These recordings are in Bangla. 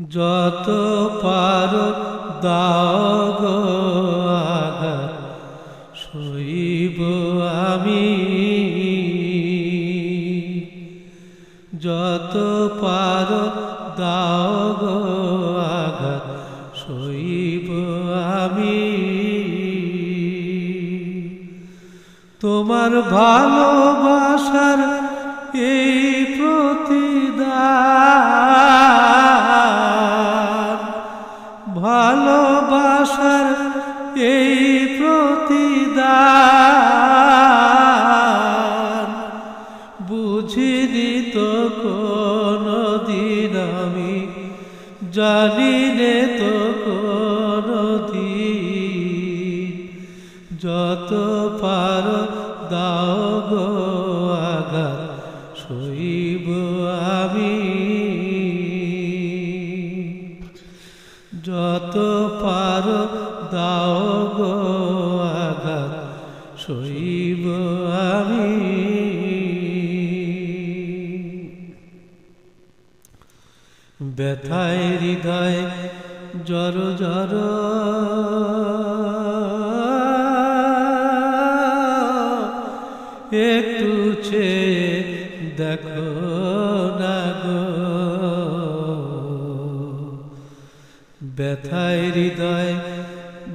যত পারো দাও গো আঘাত, সইব আমি। যত পারো দাও গো আঘাত, সইব আমি। তোমার ভালোবাসার এই প্রতিদান, ভালোবাসার এই প্রতিদান বুঝিনি তো কোনদিন আমি, জানি নে তো কোনদিন। যত পারো দাও গো আঘাত, সইব আমি। যত পারো দাও গো আঘাত, সইব আমি। ব্যথায় হৃদয় জর জর, একটু চেয়ে দেখো না গো। ব্যথায় হৃদয়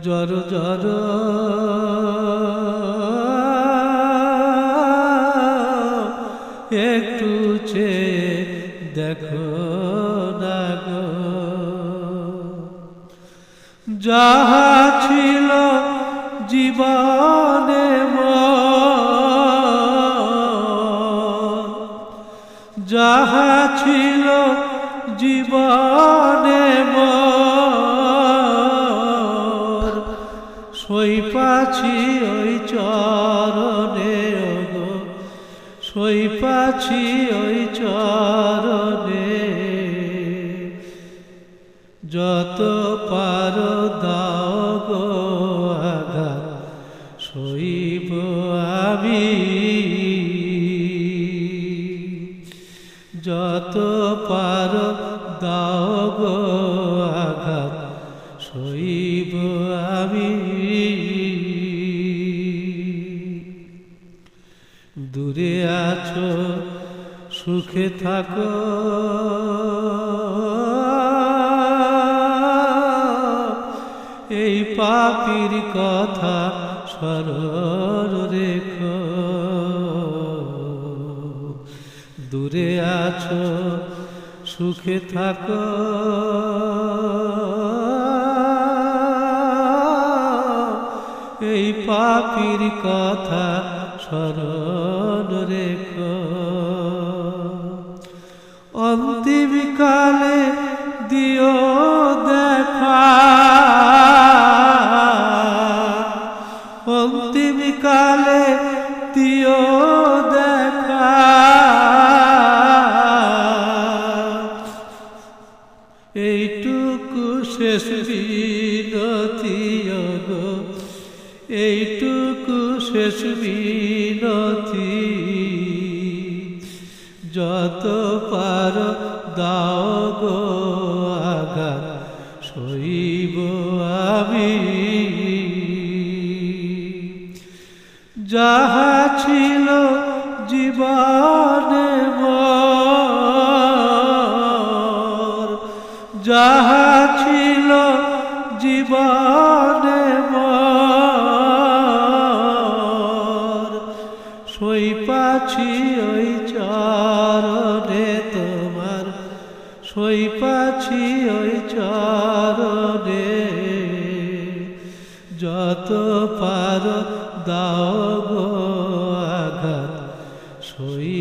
জর জর, একটু চেয়ে দেখো না গো। যাহা ছিল জীবনে যাহা ছিল জীবনে মোর, সই পাছি ওই চরণে গো, সই পাছি ওই চরণে। যত পারো দাও গো আঘাত, সইব আমি। যত পারো দাও গো আঘাত, সইব আমি। দূরে আছো সুখে থাকো, এই পাপীর কথা স্মরণ রেখো। দূরে আছো সুখে থাকো, এই পাপীর কথা স্মরণ রেখো। অন্তিম কালে দিও দেখা, অন্তিম কালে দিও দেখা। এইটুকু শেষ বিনতি গো, এইটুকু শেষ বিনতি। যত পারো দাও গো আঘাত, সইব আমি। যাহা ছিল জীবনে মোর, যাহা ছিল জীবনে মোর, সই পাছি ওই চরণে তোমার, সই পাছি ওই চরণে। যত পারো দাও গো আঘাত, সই